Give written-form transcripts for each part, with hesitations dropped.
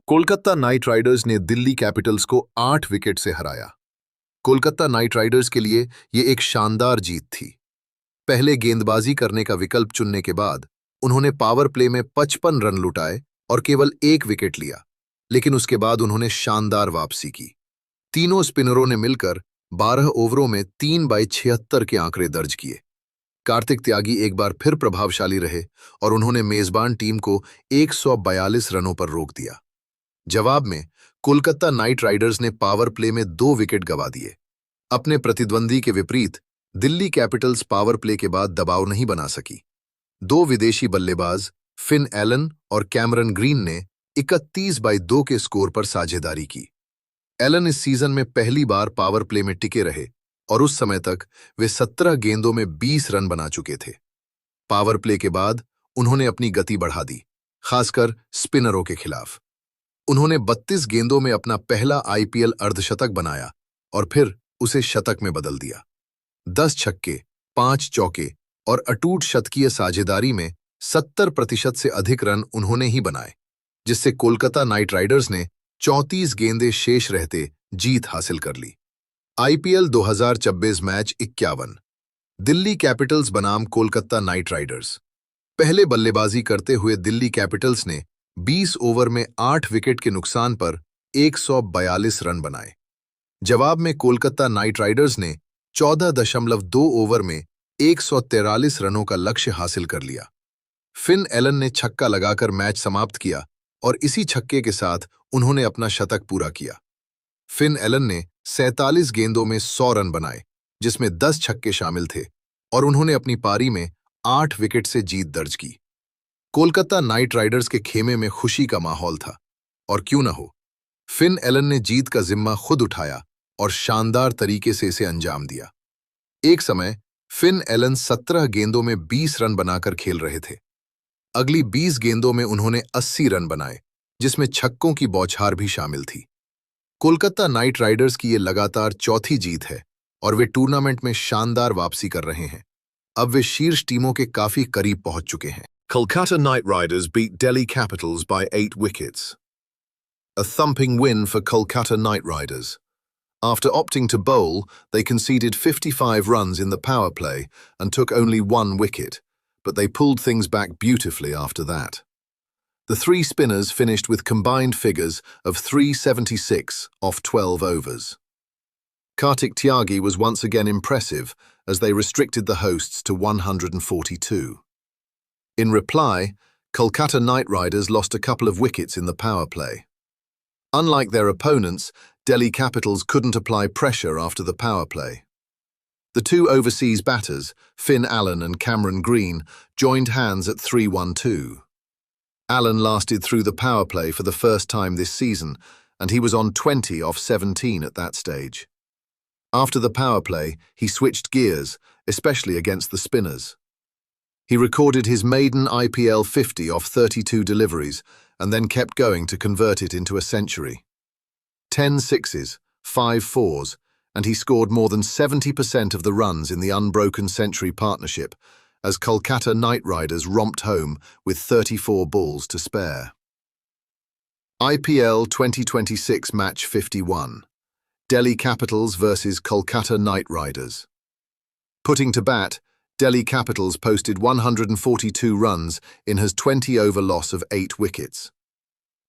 Kolkata night Riders ने Delhi Capitals को 8 wicket से हराया। कोलकाता नाइट राइडर्स के लिए ये एक शानदार जीत थी। पहले गेंदबाजी करने का विकल्प चुनने के बाद उन्होंने पावर प्ले में 55 रन लुटाए और केवल 1 विकेट लिया, लेकिन उसके बाद उन्होंने शानदार वापसी की। तीनों स्पिनरों ने मिलकर 12 ओवरों में 3/76 के आंकड़े दर्ज किए। कार्तिक त्यागी एक बार फिर प्रभावशाली रहे और उन्होंने मेजबान टीम को 142 रनों पर रोक दिया। जवाब में कोलकाता नाइट राइडर्स ने पावर प्ले में 2 विकेट गंवा दिए। अपने प्रतिद्वंदी के विपरीत दिल्ली कैपिटल्स पावर प्ले के बाद दबाव नहीं बना सकी। 2 विदेशी बल्लेबाज फिन एलन और कैमरन ग्रीन ने 31/2 के स्कोर पर साझेदारी की। एलन इस सीजन में पहली बार पावर प्ले में टिके रहे और उस समय तक वे 17 गेंदों में 20 रन बना चुके थे। पावर प्ले के बाद उन्होंने अपनी गति बढ़ा दी, खासकर स्पिनरों के खिलाफ। उन्होंने 32 गेंदों में अपना पहला आईपीएल अर्धशतक बनाया और फिर उसे शतक में बदल दिया। 10 छक्के, 5 चौके और अटूट शतकीय साझेदारी में 70% से अधिक रन उन्होंने ही बनाए, जिससे कोलकाता नाइट राइडर्स ने 34 गेंदें शेष रहते जीत हासिल कर ली। IPL 2026 match 51। दिल्ली कैपिटल्स बनाम कोलकाता नाइट राइडर्स। पहले बल्लेबाजी करते हुए दिल्ली कैपिटल्स ने 20 ओवर में 8 विकेट के नुकसान पर 142 रन बनाए। जवाब में कोलकाता नाइट राइडर्स ने 14.2 ओवर में 143 रनों का लक्ष्य हासिल कर लिया। फिन एलन ने छक्का लगाकर मैच समाप्त किया और इसी छक्के के साथ उन्होंने अपना शतक पूरा किया। फिन एलन ने 47 गेंदों में 100 रन बनाए, जिसमें 10 छक्के शामिल थे, और उन्होंने अपनी पारी में 8 विकेट से जीत दर्ज की। कोलकाता नाइट राइडर्स के खेमे में खुशी का माहौल था, और क्यों न हो, फिन एलन ने जीत का जिम्मा खुद उठाया और शानदार तरीके से इसे अंजाम दिया। एक समय फिन एलन 17 गेंदों में 20 रन बनाकर खेल रहे थे। अगली 20 गेंदों में उन्होंने 80 रन बनाए, जिसमें छक्कों की बौछार भी शामिल थी। कोलकाता नाइट राइडर्स की ये लगातार चौथी जीत है और वे टूर्नामेंट में शानदार वापसी कर रहे हैं। अब वे शीर्ष टीमों के काफी करीब पहुंच चुके हैं। Kolkata Knight Riders beat Delhi Capitals by 8 wickets. A thumping win for Kolkata Knight Riders. After opting to bowl, they conceded 55 runs in the power play and took only 1 wicket, but they pulled things back beautifully after that. The 3 spinners finished with combined figures of 376 off 12 overs. Kartik Tyagi was once again impressive as they restricted the hosts to 142. In reply, Kolkata Knight Riders lost a couple of wickets in the power play. Unlike their opponents, Delhi Capitals couldn't apply pressure after the power play. The 2 overseas batters, Finn Allen and Cameron Green, joined hands at 3-1-2. Allen lasted through the power play for the first time this season, and he was on 20 off 17 at that stage. After the power play, he switched gears, especially against the spinners. He recorded his maiden IPL 50 off 32 deliveries and then kept going to convert it into a century. 10 sixes, 5 fours, and he scored more than 70% of the runs in the unbroken century partnership as Kolkata Knight Riders romped home with 34 balls to spare. IPL 2026 Match 51. Delhi Capitals versus Kolkata Knight Riders. Putting to bat, Delhi Capitals posted 142 runs in his 20-over loss of 8 wickets.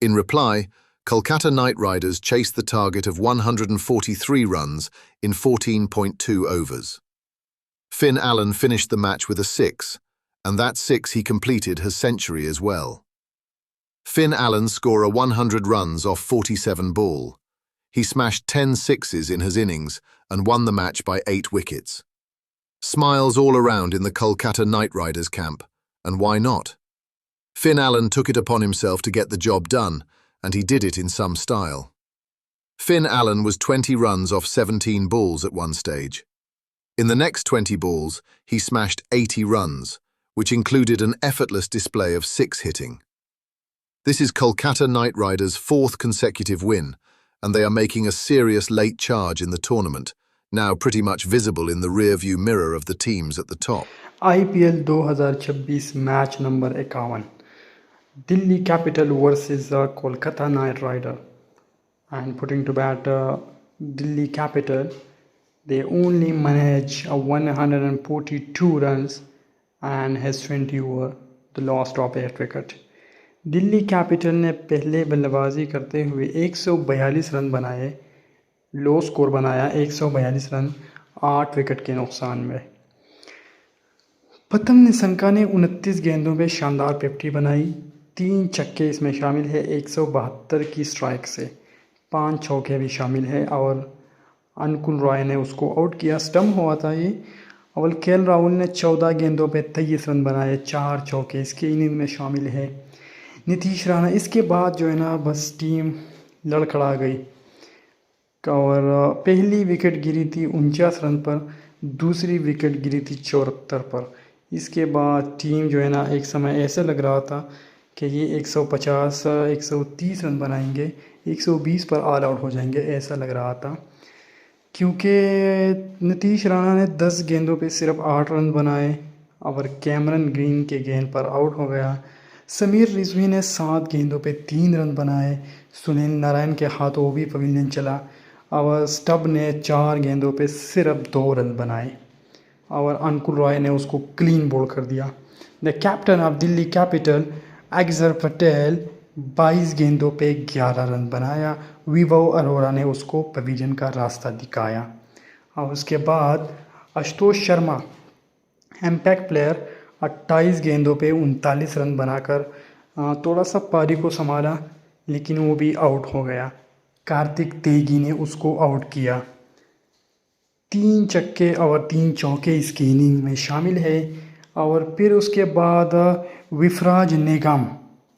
In reply, Kolkata Knight Riders chased the target of 143 runs in 14.2 overs. Finn Allen finished the match with a 6, and that 6 he completed his century as well. Finn Allen scored 100 runs off 47 ball. He smashed 10 sixes in his innings and won the match by 8 wickets. Smiles all around in the Kolkata Knight Riders camp, and why not? Finn Allen took it upon himself to get the job done, and he did it in some style. Finn Allen was 20 runs off 17 balls at one stage. In the next 20 balls, he smashed 80 runs, which included an effortless display of 6 hitting. This is Kolkata Knight Riders' 4th consecutive win, and they are making a serious late charge in the tournament, now pretty much visible in the rear-view mirror of the teams at the top. IPL 2026 match number 51। Delhi Capital versus Kolkata Knight Rider, and putting to bat Delhi Capital. They only manage 142 runs and has 20 over the loss of 8 wicket. Delhi capital ने पहले बल्लेबाजी करते हुए 142 run बनाए, लो score बनाया 142 run 8 wicket के नुकसान में। प्रथम निशंका ने 29 गेंदों पे शानदार 50 बनाई, 3 छक्के इसमें शामिल है 172 की स्ट्राइक से, 5 चौके भी शामिल है और अनुकुल रॉय ने उसको आउट किया। स्टम्प हुआ था ये। और केएल राहुल ने 14 गेंदों पे 23 रन बनाए, 4 चौके इसके इनिंग में शामिल है। नीतीश राणा इसके बाद जो है ना बस टीम लड़खड़ा गई और पहली विकेट गिरी थी 49 रन पर, दूसरी विकेट गिरी थी 74 पर। इसके बाद टीम जो है ना एक समय ऐसा लग रहा था कि ये 150 130 रन बनाएंगे, 120 पर ऑल आउट हो जाएंगे, ऐसा लग रहा था। क्योंकि नीतीश राणा ने 10 गेंदों पे सिर्फ 8 रन बनाए और कैमरन ग्रीन के गेंद पर आउट हो गया। समीर रिजवी ने 7 गेंदों पे 3 रन बनाए, सुनील नारायण के हाथों वो भी पवेलियन चला और स्टब ने 4 गेंदों पे सिर्फ 2 रन बनाए और अंकुल रॉय ने उसको क्लीन बोल्ड कर दिया। The captain of Delhi capital अक्षर पटेल 22 गेंदों पे 11 रन बनाया, विभव अरोड़ा ने उसको पवेलियन का रास्ता दिखाया। और उसके बाद आशुतोष शर्मा इम्पैक्ट प्लेयर 28 गेंदों पे 39 रन बनाकर थोड़ा सा पारी को संभाला, लेकिन वो भी आउट हो गया। कार्तिक तेगी ने उसको आउट किया। 3 छक्के और 3 चौके इसकी इनिंग में शामिल है। और फिर उसके बाद विफराज निगम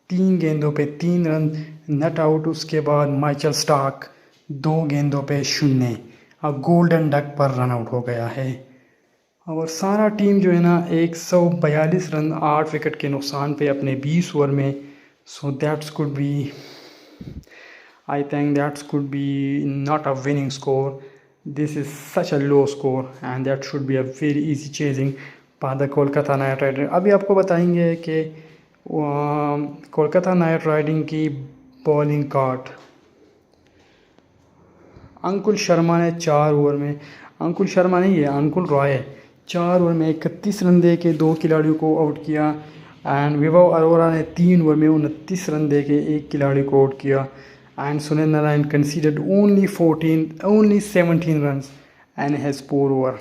3 गेंदों पे 3 रन नट आउट। उसके बाद माइचल स्टार्क 2 गेंदों पे 0 और गोल्डन डक पर रन आउट हो गया है। और सारा टीम जो है ना 142 रन 8 विकेट के नुकसान पे अपने 20 ओवर में। So that's could be, I think that could be not a winning score. This is such a low score and that should be a very easy chasing by the Kolkata Knight Riders. अभी आपको बताएंगे कि Kolkata night riding की bowling card. Ankul Sharma ने 4 over में, अंकुल शर्मा नहीं है Ankul Roy, 4 over में 31 रन दे के 2 खिलाड़ियों को आउट किया। एंड विभव अरोड़ा ने 3 ओवर में 29 रन दे के 1 खिलाड़ी को आउट किया। And Sunil Narayan considered only 17 run and has 4 over.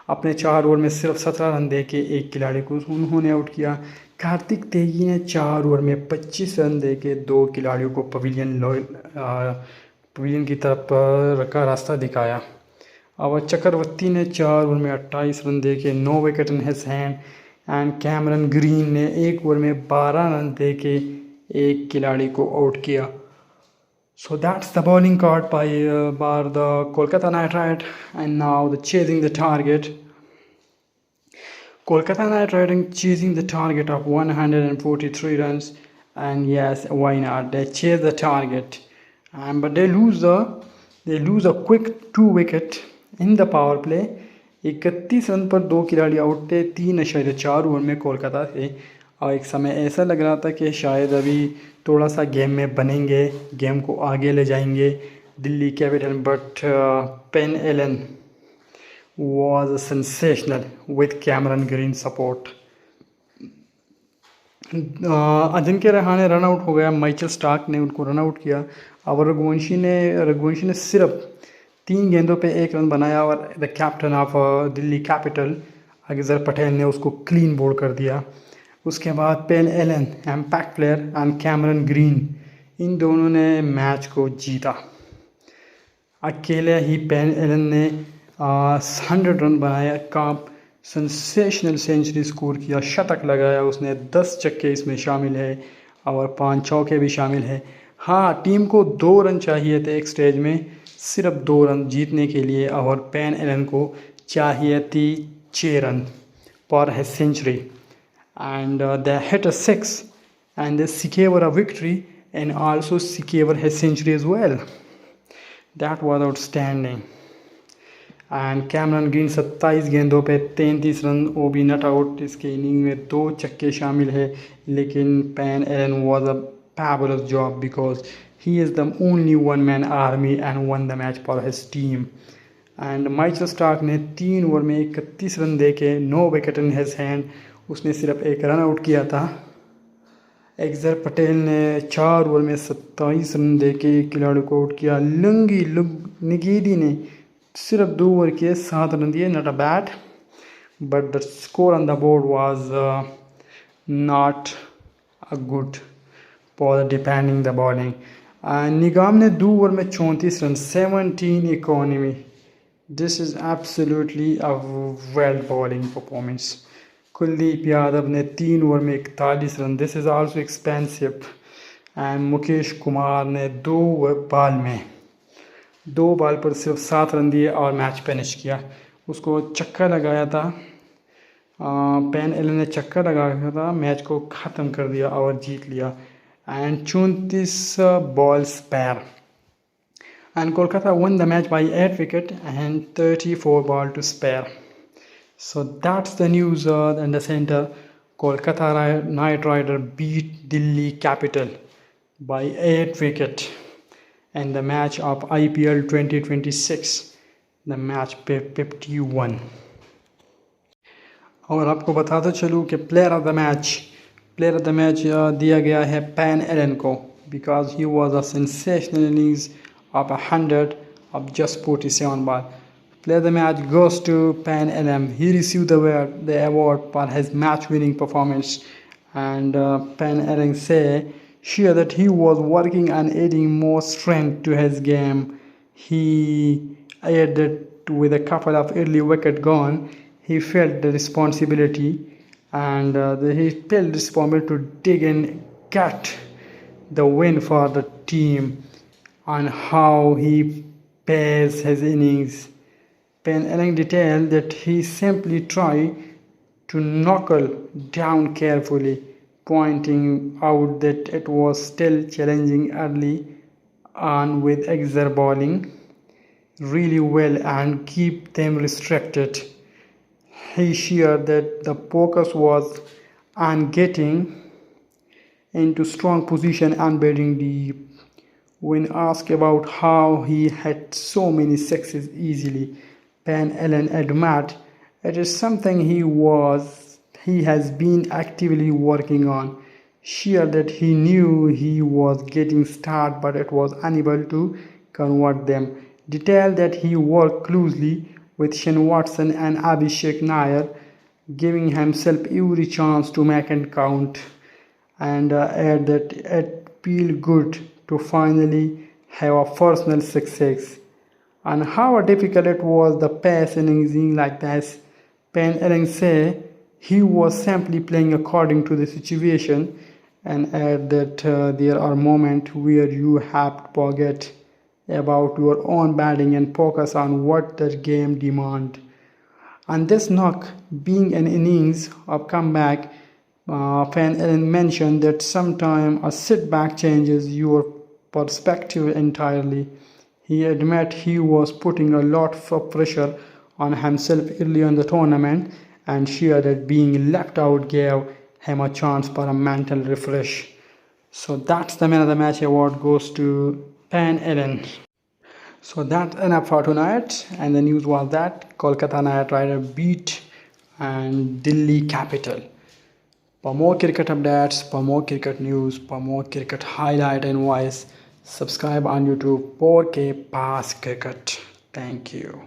अपने 4 ओवर में सिर्फ 17 रन दे के 1 खिलाड़ी को उन्होंने आउट किया। कार्तिक तेगी ने 4 ओवर में 25 रन दे के 2 खिलाड़ियों को पवेलियन की तरफ का रास्ता दिखाया। और चक्रवर्ती ने 4 ओवर में 28 रन दे के 9 wicket in his hand. And Cameron green ने 1 ओवर में 12 रन दे के 1 खिलाड़ी को आउट किया। So that's the bowling card by the Kolkata Knight Riders. And now the chasing the target. Kolkata Knight Riders chasing the target of 143 runs, and yes, why not? They chase the target, but they lose a quick 2 wicket in the power play. 31 run पर 2 खिलाड़ी out थे 3.4 over में कोलकाता से। और एक समय ऐसा लग रहा था कि शायद अभी थोड़ा सा गेम में बनेंगे, गेम को आगे ले जाएंगे Delhi capital. But Finn Allen was sensational with Cameron Green support. Ajinkya Rahane run out हो गया, माइचल स्टार्क ने उनको रन आउट किया और रघुवंशी ने सिर्फ 3 गेंदों पे 1 रन बनाया। और the captain of Delhi capital अक्षर पटेल ने उसको क्लीन बोल्ड कर दिया। उसके बाद पेन Allen impact player and Cameron Green, इन दोनों ने मैच को जीता। अकेले ही पेन एलन ने 100 रन बनाया, काप सेंसेशनल सेंचुरी स्कोर किया, शतक लगाया उसने, 10 छक्के इसमें शामिल है और 5 चौके भी शामिल है। हाँ, टीम को 2 रन चाहिए थे एक स्टेज में, सिर्फ 2 रन जीतने के लिए, और पेन एलन को चाहिए थी 6 रन पर है century. And they hit a 6 and they secured a victory and also secured his century as well. That was outstanding. And Cameron green 27 गेंदों पे 33 रन, वो भी नॉट आउट। इसके इनिंग में 2 छक्के शामिल है, लेकिन Finn Allen was a fabulous job because he is the only one man army and won the match for his team. And Michael Starc ने 3 ओवर में 31 रन देके 9 विकेट इन हिज हैंड, उसने सिर्फ 1 रन आउट किया था। अक्षर पटेल ने 4 over में 27 रन देके एक खिलाड़ी को आउट किया। निगेदी ने सिर्फ 2 ओवर किए, 7 रन दिए, not a bad, but the score on the board was not a good for depending the bowling. Nigam ने 2 ओवर में 34 run, 17 economy. This is absolutely a well bowling performance. Kuldeep Yadav ने 3 ओवर में 41 run, this is also expensive. And Mukesh Kumar ने 2 ball पर सिर्फ 7 run दिए और match finish किया। उसको चक्का लगाया था, पेन एलन ने चक्का लगाया था, मैच को ख़त्म कर दिया और जीत लिया। And 34 ball spare and Kolkata won the match by 8 wickets and 34 ball to spare. So that's the news in the center. Kolkata Knight Riders beat Delhi Capital by 8 wickets in the match of IPL 2026, the match 51. और आपको बताता चलूँ कि player of the match दिया गया है pen Elon को, because he was a sensational innings of 100 of just 47 ball. Player of the match goes to Pan Elam. He received the award for his match-winning performance, and Pan Elam say sure that he was working on adding more strength to his game. He added with a couple of early wickets gone, he felt the responsibility, and he felt responsible to dig and get the win for the team. On how he pays his innings, Pen Elang detailed that he simply tried to knuckle down carefully, pointing out that it was still challenging early on with Exer bowling really well and keep them restricted. He shared that the focus was on getting into strong position and batting deep. When asked about how he had so many sixes easily, Pan Elan admitted it is something he has been actively working on. Shared that he knew he was getting started but it was unable to convert them. Detailed that he worked closely with Shane Watson and Abhishek Nair, giving himself every chance to make it count, and add that it felt good to finally have a personal success. And how difficult it was the pace innings like this. Pen Elang say he was simply playing according to the situation, and add that there are moments where you have to forget about your own batting and focus on what the game demands. And this knock being an innings of comeback, Pan Elan mentioned that sometimes a setback changes your perspective entirely. He admitted he was putting a lot of pressure on himself early in the tournament, and shared that being left out gave him a chance for a mental refresh. So that's the man of the match award goes to Pan Elan. So that's enough for tonight, and the news was that Kolkata Knight Riders beat and Delhi Capital. For more cricket updates, for more cricket news, for more cricket highlight and voice, subscribe on YouTube 4K Pass Cricket. Thank you.